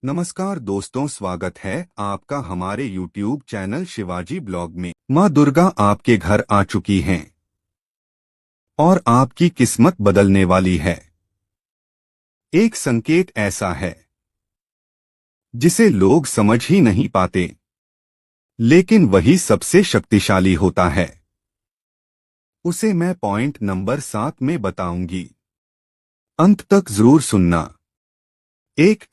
नमस्कार दोस्तों, स्वागत है आपका हमारे YouTube चैनल शिवाजी ब्लॉग में। माँ दुर्गा आपके घर आ चुकी हैं और आपकी किस्मत बदलने वाली है। एक संकेत ऐसा है जिसे लोग समझ ही नहीं पाते, लेकिन वही सबसे शक्तिशाली होता है। उसे मैं पॉइंट नंबर 7 में बताऊंगी, अंत तक जरूर सुनना। 1.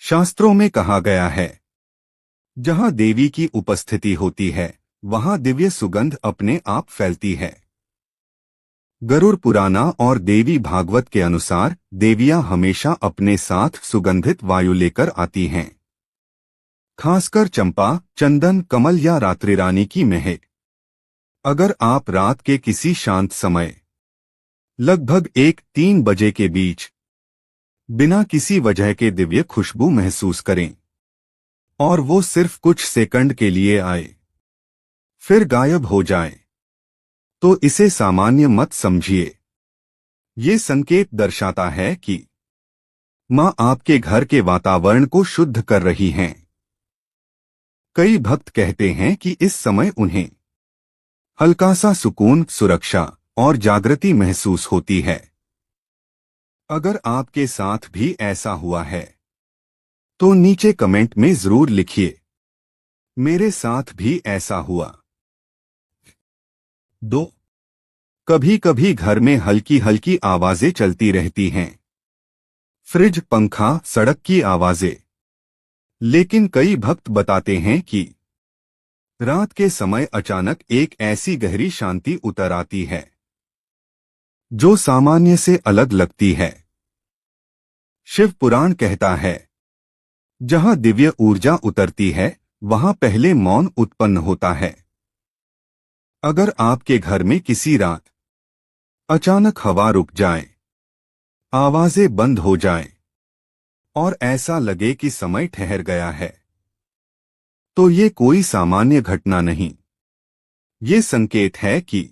शास्त्रों में कहा गया है, जहां देवी की उपस्थिति होती है वहां दिव्य सुगंध अपने आप फैलती है। गरुड़ पुराना और देवी भागवत के अनुसार देवियां हमेशा अपने साथ सुगंधित वायु लेकर आती हैं, खासकर चंपा, चंदन, कमल या रात्रि रानी की महक। अगर आप रात के किसी शांत समय, लगभग 1-3 बजे के बीच, बिना किसी वजह के दिव्य खुशबू महसूस करें और वो सिर्फ कुछ सेकंड के लिए आए फिर गायब हो जाए, तो इसे सामान्य मत समझिए। ये संकेत दर्शाता है कि माँ आपके घर के वातावरण को शुद्ध कर रही हैं। कई भक्त कहते हैं कि इस समय उन्हें हल्का सा सुकून, सुरक्षा और जागृति महसूस होती है। अगर आपके साथ भी ऐसा हुआ है तो नीचे कमेंट में जरूर लिखिए, मेरे साथ भी ऐसा हुआ। 2. कभी कभी घर में हल्की हल्की आवाजें चलती रहती हैं, फ्रिज, पंखा, सड़क की आवाजें। लेकिन कई भक्त बताते हैं कि रात के समय अचानक एक ऐसी गहरी शांति उतर आती है जो सामान्य से अलग लगती है। शिव पुराण कहता है, जहां दिव्य ऊर्जा उतरती है वहां पहले मौन उत्पन्न होता है। अगर आपके घर में किसी रात अचानक हवा रुक जाए, आवाजें बंद हो जाएं और ऐसा लगे कि समय ठहर गया है, तो ये कोई सामान्य घटना नहीं। ये संकेत है कि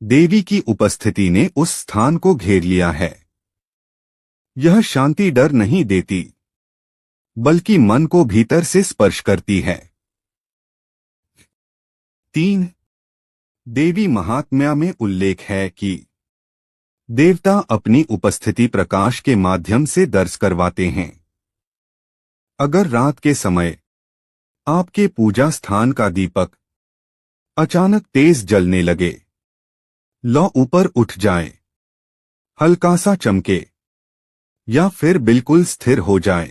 देवी की उपस्थिति ने उस स्थान को घेर लिया है। यह शांति डर नहीं देती, बल्कि मन को भीतर से स्पर्श करती है। 3. देवी महात्म्य में उल्लेख है कि देवता अपनी उपस्थिति प्रकाश के माध्यम से दर्श करवाते हैं। अगर रात के समय आपके पूजा स्थान का दीपक अचानक तेज जलने लगे, लौ ऊपर उठ जाए, हल्का सा चमके या फिर बिल्कुल स्थिर हो जाए,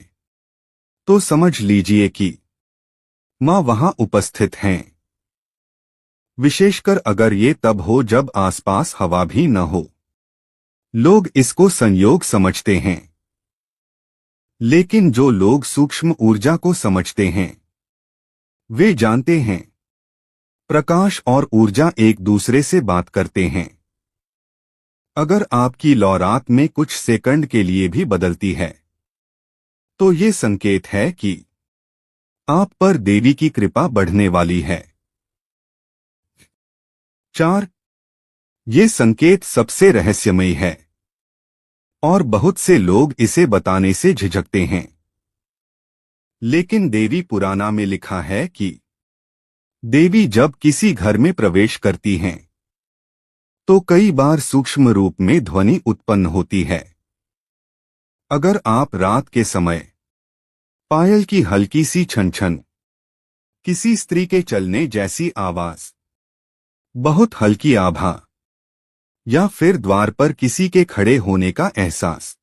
तो समझ लीजिए कि मां वहां उपस्थित हैं। विशेषकर अगर ये तब हो जब आसपास हवा भी न हो। लोग इसको संयोग समझते हैं, लेकिन जो लोग सूक्ष्म ऊर्जा को समझते हैं वे जानते हैं प्रकाश और ऊर्जा एक दूसरे से बात करते हैं। अगर आपकी लौ रात में कुछ सेकंड के लिए भी बदलती है, तो ये संकेत है कि आप पर देवी की कृपा बढ़ने वाली है। 4. ये संकेत सबसे रहस्यमयी है और बहुत से लोग इसे बताने से झिझकते हैं। लेकिन देवी पुराना में लिखा है कि देवी जब किसी घर में प्रवेश करती हैं, तो कई बार सूक्ष्म रूप में ध्वनि उत्पन्न होती है। अगर आप रात के समय पायल की हल्की सी छन छन, किसी स्त्री के चलने जैसी आवाज, बहुत हल्की आभा या फिर द्वार पर किसी के खड़े होने का एहसास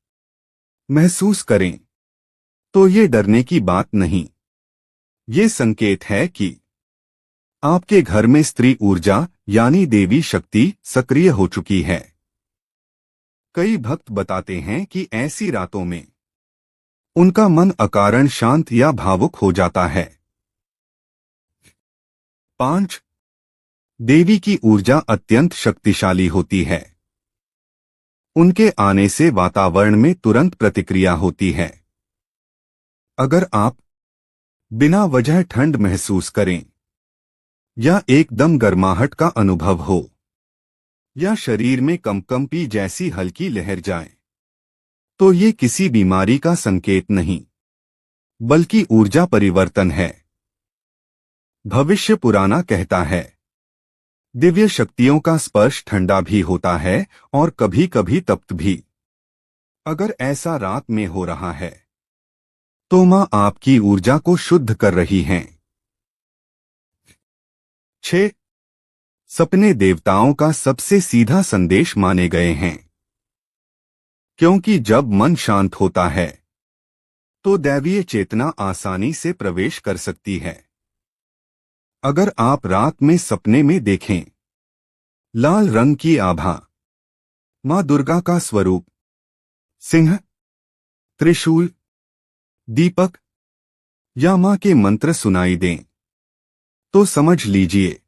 महसूस करें, तो ये डरने की बात नहीं। ये संकेत है कि आपके घर में स्त्री ऊर्जा यानी देवी शक्ति सक्रिय हो चुकी है। कई भक्त बताते हैं कि ऐसी रातों में उनका मन अकारण शांत या भावुक हो जाता है। 5. देवी की ऊर्जा अत्यंत शक्तिशाली होती है। उनके आने से वातावरण में तुरंत प्रतिक्रिया होती है। अगर आप बिना वजह ठंड महसूस करें या एकदम गर्माहट का अनुभव हो या शरीर में कंपकंपी जैसी हल्की लहर जाए, तो ये किसी बीमारी का संकेत नहीं, बल्कि ऊर्जा परिवर्तन है। भविष्य पुराना कहता है, दिव्य शक्तियों का स्पर्श ठंडा भी होता है और कभी कभी तप्त भी। अगर ऐसा रात में हो रहा है तो मां आपकी ऊर्जा को शुद्ध कर रही हैं। 6. सपने देवताओं का सबसे सीधा संदेश माने गए हैं, क्योंकि जब मन शांत होता है तो दैवीय चेतना आसानी से प्रवेश कर सकती है। अगर आप रात में सपने में देखें लाल रंग की आभा, मां दुर्गा का स्वरूप, सिंह, त्रिशूल, दीपक या मां के मंत्र सुनाई दें तो समझ लीजिए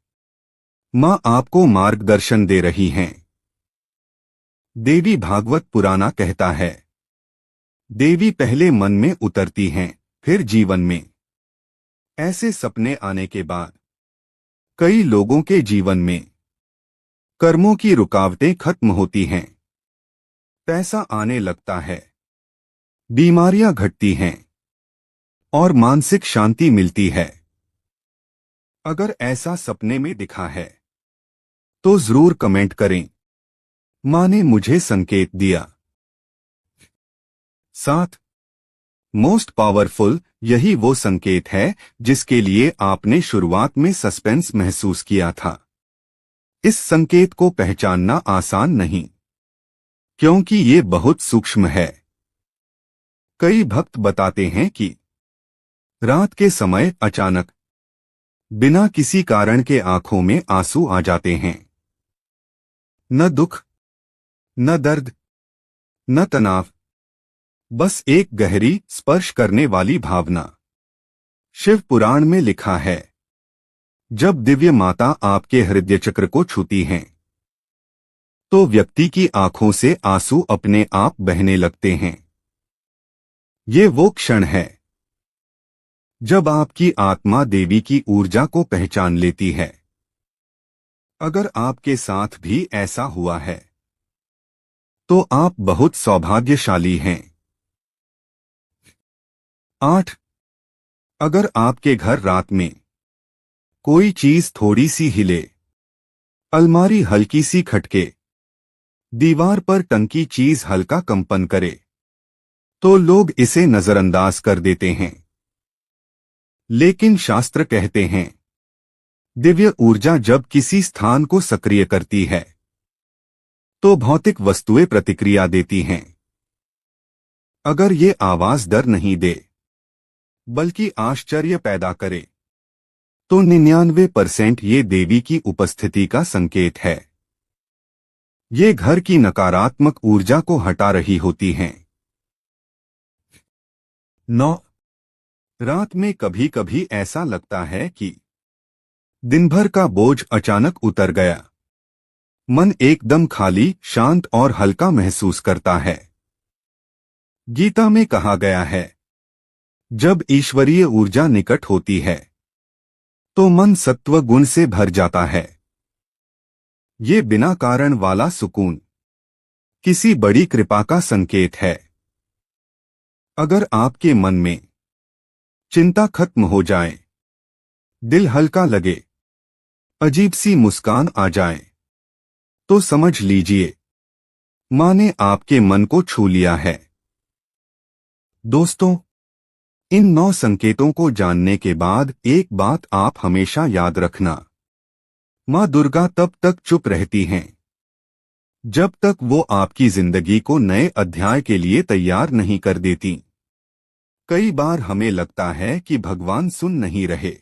मां आपको मार्गदर्शन दे रही हैं। देवी भागवत पुराना कहता है, देवी पहले मन में उतरती हैं फिर जीवन में। ऐसे सपने आने के बाद कई लोगों के जीवन में कर्मों की रुकावटें खत्म होती हैं, पैसा आने लगता है, बीमारियां घटती हैं और मानसिक शांति मिलती है। अगर ऐसा सपने में दिखा है तो जरूर कमेंट करें, मां ने मुझे संकेत दिया। 7. मोस्ट पावरफुल, यही वो संकेत है जिसके लिए आपने शुरुआत में सस्पेंस महसूस किया था। इस संकेत को पहचानना आसान नहीं, क्योंकि ये बहुत सूक्ष्म है। कई भक्त बताते हैं कि रात के समय अचानक बिना किसी कारण के आंखों में आंसू आ जाते हैं। न दुख, न दर्द, न तनाव, बस एक गहरी स्पर्श करने वाली भावना। शिव पुराण में लिखा है, जब दिव्य माता आपके हृदय चक्र को छूती हैं तो व्यक्ति की आंखों से आंसू अपने आप बहने लगते हैं। ये वो क्षण है जब आपकी आत्मा देवी की ऊर्जा को पहचान लेती है। अगर आपके साथ भी ऐसा हुआ है तो आप बहुत सौभाग्यशाली हैं। 8. अगर आपके घर रात में कोई चीज थोड़ी सी हिले, अलमारी हल्की सी खटके, दीवार पर टंकी चीज हल्का कंपन करे, तो लोग इसे नजरअंदाज कर देते हैं। लेकिन शास्त्र कहते हैं, दिव्य ऊर्जा जब किसी स्थान को सक्रिय करती है तो भौतिक वस्तुएं प्रतिक्रिया देती हैं। अगर ये आवाज डर नहीं दे बल्कि आश्चर्य पैदा करे तो 99% ये देवी की उपस्थिति का संकेत है। ये घर की नकारात्मक ऊर्जा को हटा रही होती हैं। 9. रात में कभी कभी ऐसा लगता है कि दिन भर का बोझ अचानक उतर गया। मन एकदम खाली, शांत और हल्का महसूस करता है। गीता में कहा गया है, जब ईश्वरीय ऊर्जा निकट होती है तो मन सत्व गुण से भर जाता है। ये बिना कारण वाला सुकून किसी बड़ी कृपा का संकेत है। अगर आपके मन में चिंता खत्म हो जाए, दिल हल्का लगे, अजीब सी मुस्कान आ जाए, तो समझ लीजिए मां ने आपके मन को छू लिया है। दोस्तों, इन 9 संकेतों को जानने के बाद एक बात आप हमेशा याद रखना, मां दुर्गा तब तक चुप रहती हैं जब तक वो आपकी जिंदगी को नए अध्याय के लिए तैयार नहीं कर देती। कई बार हमें लगता है कि भगवान सुन नहीं रहे,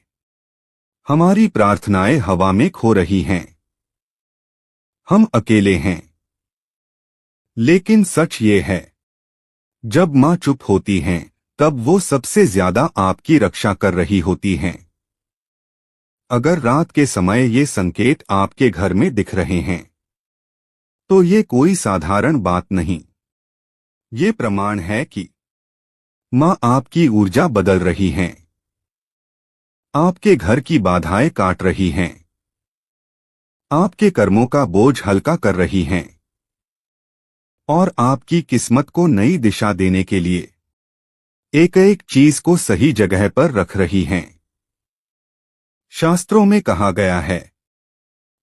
हमारी प्रार्थनाएं हवा में खो रही हैं, हम अकेले हैं। लेकिन सच ये है, जब मां चुप होती हैं तब वो सबसे ज्यादा आपकी रक्षा कर रही होती हैं। अगर रात के समय ये संकेत आपके घर में दिख रहे हैं तो ये कोई साधारण बात नहीं, ये प्रमाण है कि मां आपकी ऊर्जा बदल रही हैं, आपके घर की बाधाएं काट रही हैं, आपके कर्मों का बोझ हल्का कर रही हैं और आपकी किस्मत को नई दिशा देने के लिए एक एक चीज को सही जगह पर रख रही हैं। शास्त्रों में कहा गया है,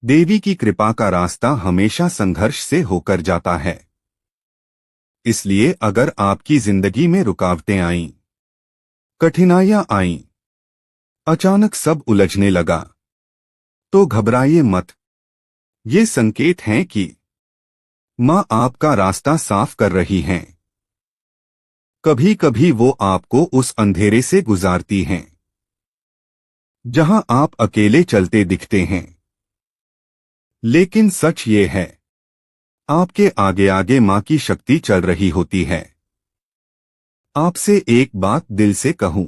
देवी की कृपा का रास्ता हमेशा संघर्ष से होकर जाता है। इसलिए अगर आपकी जिंदगी में रुकावटें आईं, कठिनाइयां आईं, अचानक सब उलझने लगा, तो घबराइए मत। ये संकेत हैं कि मां आपका रास्ता साफ कर रही हैं। कभी कभी वो आपको उस अंधेरे से गुजारती हैं जहां आप अकेले चलते दिखते हैं। लेकिन सच ये है, आपके आगे आगे मां की शक्ति चल रही होती है। आपसे एक बात दिल से कहूं,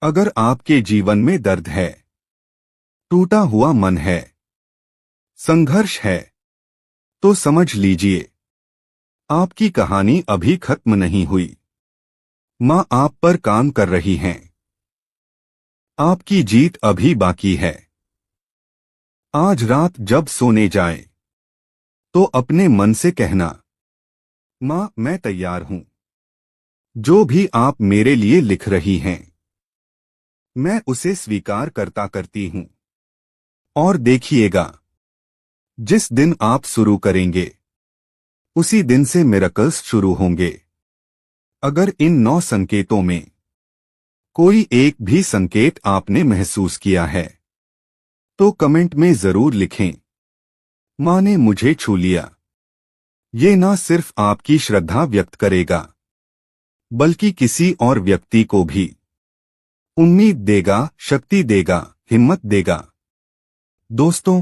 अगर आपके जीवन में दर्द है, टूटा हुआ मन है, संघर्ष है, तो समझ लीजिए आपकी कहानी अभी खत्म नहीं हुई। मां आप पर काम कर रही हैं। आपकी जीत अभी बाकी है। आज रात जब सोने जाएं, तो अपने मन से कहना, मां मैं तैयार हूं। जो भी आप मेरे लिए लिख रही हैं, मैं उसे स्वीकार करती हूं। और देखिएगा, जिस दिन आप शुरू करेंगे, उसी दिन से मिरेकल्स शुरू होंगे। अगर इन 9 संकेतों में कोई एक भी संकेत आपने महसूस किया है, तो कमेंट में जरूर लिखें, मां ने मुझे छू लिया। ये ना सिर्फ आपकी श्रद्धा व्यक्त करेगा, बल्कि किसी और व्यक्ति को भी उम्मीद देगा, शक्ति देगा, हिम्मत देगा। दोस्तों,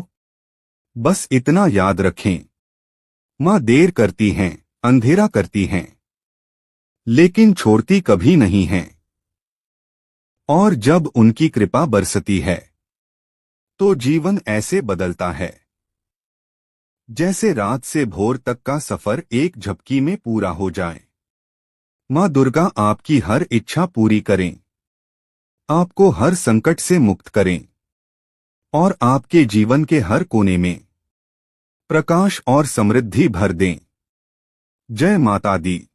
बस इतना याद रखें, मां देर करती हैं, अंधेरा करती हैं, लेकिन छोड़ती कभी नहीं हैं। और जब उनकी कृपा बरसती है, तो जीवन ऐसे बदलता है जैसे रात से भोर तक का सफर एक झपकी में पूरा हो जाए। मां दुर्गा आपकी हर इच्छा पूरी करें, आपको हर संकट से मुक्त करें और आपके जीवन के हर कोने में प्रकाश और समृद्धि भर दें। जय माता दी।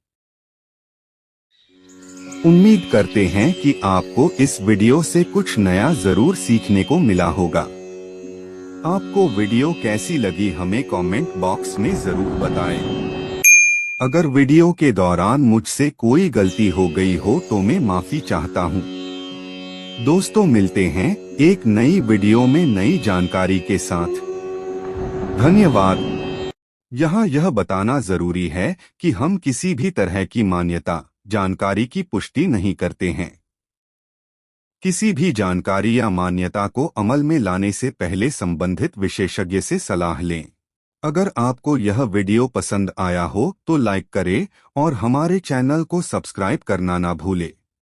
उम्मीद करते हैं कि आपको इस वीडियो से कुछ नया जरूर सीखने को मिला होगा। आपको वीडियो कैसी लगी हमें कमेंट बॉक्स में जरूर बताएं। अगर वीडियो के दौरान मुझसे कोई गलती हो गई हो तो मैं माफी चाहता हूं। दोस्तों, मिलते हैं एक नई वीडियो में नई जानकारी के साथ। धन्यवाद। यहाँ यह बताना जरूरी है कि हम किसी भी तरह की मान्यता, जानकारी की पुष्टि नहीं करते हैं। किसी भी जानकारी या मान्यता को अमल में लाने से पहले संबंधित विशेषज्ञ से सलाह लें। अगर आपको यह वीडियो पसंद आया हो तो लाइक करें और हमारे चैनल को सब्सक्राइब करना ना भूलें।